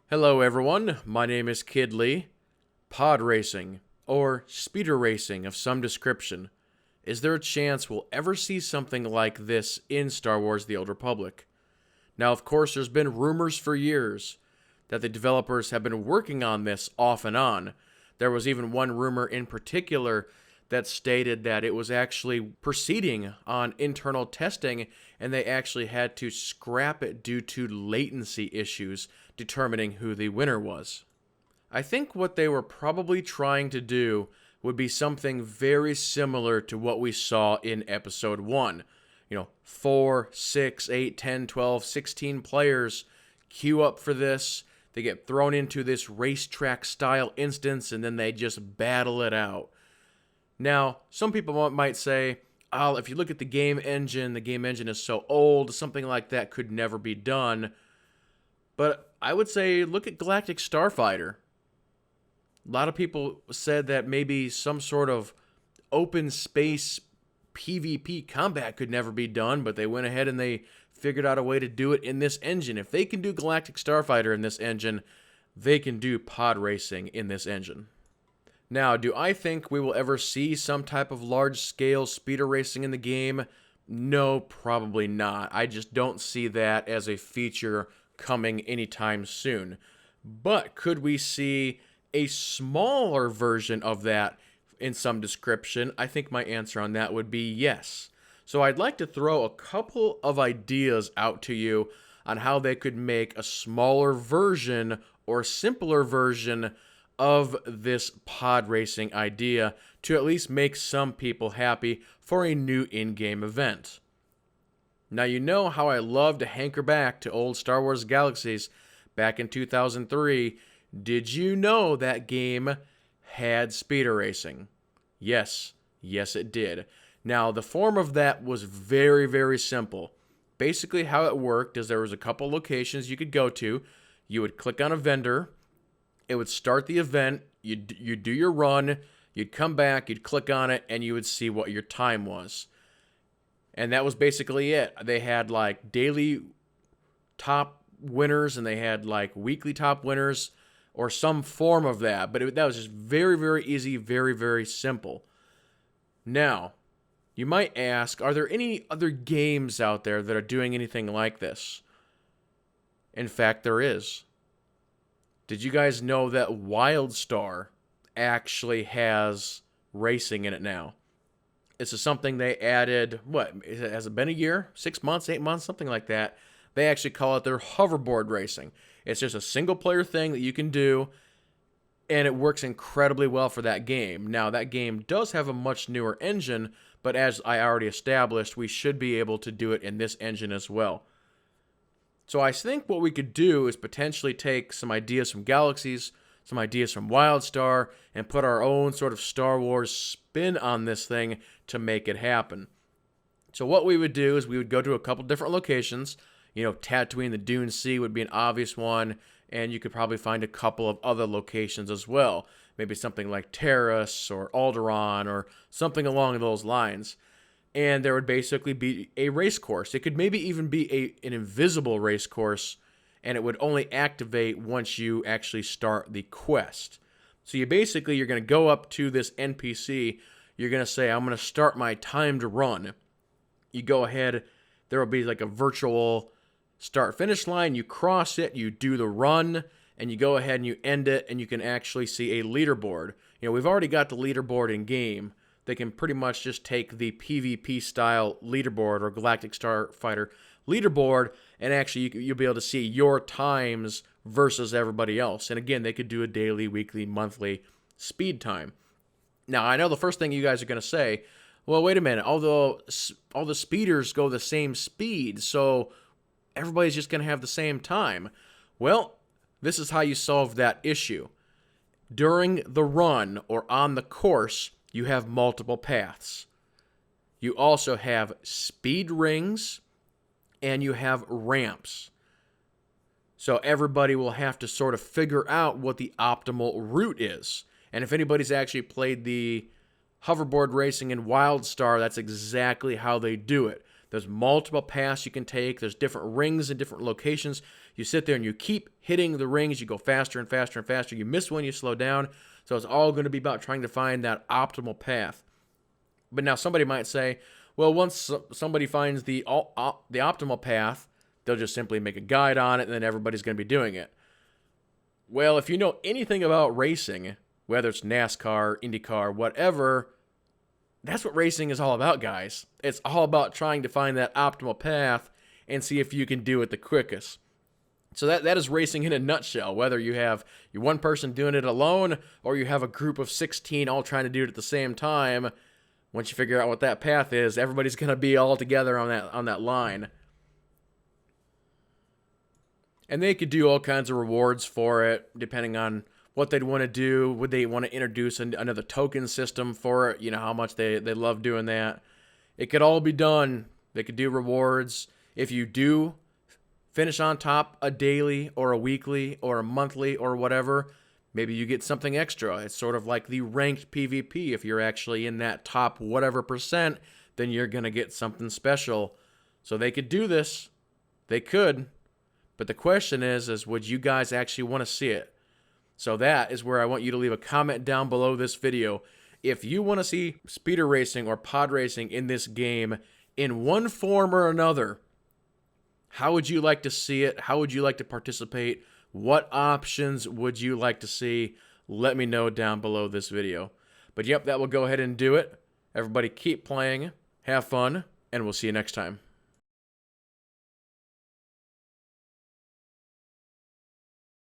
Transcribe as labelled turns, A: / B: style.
A: Hello everyone, my name is Kid Lee. Pod racing, or speeder racing of some description. Is there a chance we'll ever see something like this in Star Wars The Old Republic? Now, of course, there's been rumors for years that the developers have been working on this off and on. There was even one rumor in particular that stated that it was actually proceeding on internal testing and they actually had to scrap it due to latency issues determining who the winner was. I think what they were probably trying to do would be something very similar to what we saw in Episode 1. 4, 6, 8, 10, 12, 16 players queue up for this. They get thrown into this racetrack style instance and then they just battle it out. Now, some people might say, oh, if you look at the game engine is so old, something like that could never be done. But I would say, look at Galactic Starfighter. A lot of people said that maybe some sort of open space PvP combat could never be done, but they went ahead and they figured out a way to do it in this engine. If they can do Galactic Starfighter in this engine, they can do pod racing in this engine. Now, do I think we will ever see some type of large-scale speeder racing in the game? No, probably not. I just don't see that as a feature coming anytime soon. But could we see a smaller version of that in some description? I think my answer on that would be yes. So I'd like to throw a couple of ideas out to you on how they could make a smaller version or simpler version of this pod racing idea to at least make some people happy for a new in-game event. Now, you know how I love to hanker back to old Star Wars Galaxies back in 2003. Did you know that game had speeder racing? Yes, it did. Now, the form of that was very, very simple. Basically, how it worked is there was a couple locations you could go to. You would click on a vendor. It would start the event, you'd do your run, you'd come back, you'd click on it, and you would see what your time was. And that was basically it. They had like daily top winners, and they had like weekly top winners, or some form of that. But that was just very, very easy, very, very simple. Now, you might ask, are there any other games out there that are doing anything like this? In fact, there is. Did you guys know that WildStar actually has racing in it now? This is something they added, has it been a year? 6 months, 8 months, something like that. They actually call it their hoverboard racing. It's just a single player thing that you can do, and it works incredibly well for that game. Now, that game does have a much newer engine, but as I already established, we should be able to do it in this engine as well. So I think what we could do is potentially take some ideas from Galaxies, some ideas from WildStar, and put our own sort of Star Wars spin on this thing to make it happen. So what we would do is we would go to a couple different locations. Tatooine, the Dune Sea would be an obvious one, and you could probably find a couple of other locations as well. Maybe something like Terrace or Alderaan or something along those lines. And there would basically be a race course. It could maybe even be an invisible race course, and it would only activate once you actually start the quest. So you're going to go up to this NPC. You're going to say, I'm going to start my timed run. You go ahead. There will be like a virtual start-finish line. You cross it. You do the run, and you go ahead and you end it, and you can actually see a leaderboard. We've already got the leaderboard in game. They can pretty much just take the PvP style leaderboard or Galactic Starfighter leaderboard, and actually you'll be able to see your times versus everybody else. And again, they could do a daily, weekly, monthly speed time. Now, I know the first thing you guys are going to say, well, wait a minute, although all the speeders go the same speed, so everybody's just going to have the same time. Well, this is how you solve that issue. During the run or on the course, you have multiple paths. You also have speed rings, and you have ramps. So everybody will have to sort of figure out what the optimal route is. And if anybody's actually played the hoverboard racing in WildStar, that's exactly how they do it. There's multiple paths you can take. There's different rings in different locations. You sit there and you keep hitting the rings. You go faster and faster and faster. You miss one, you slow down. So it's all going to be about trying to find that optimal path. But now somebody might say, well, once somebody finds the optimal path, they'll just simply make a guide on it, and then everybody's going to be doing it. Well, if you know anything about racing, whether it's NASCAR, IndyCar, whatever, that's what racing is all about, guys. It's all about trying to find that optimal path and see if you can do it the quickest. So that is racing in a nutshell, whether you have your one person doing it alone or you have a group of 16 all trying to do it at the same time. Once you figure out what that path is, everybody's going to be all together on that line. And they could do all kinds of rewards for it, depending on what they'd want to do. Would they want to introduce another token system for it? You know, how much they love doing that. It could all be done. They could do rewards. If you do finish on top a daily or a weekly or a monthly or whatever, maybe you get something extra. It's sort of like the ranked PvP. If you're actually in that top whatever percent, then you're going to get something special. So they could do this. They could. But the question is would you guys actually want to see it? So that is where I want you to leave a comment down below this video. If you want to see speeder racing or pod racing in this game in one form or another, how would you like to see it? How would you like to participate? What options would you like to see? Let me know down below this video. But yep, that will go ahead and do it. Everybody keep playing, have fun, and we'll see you next time.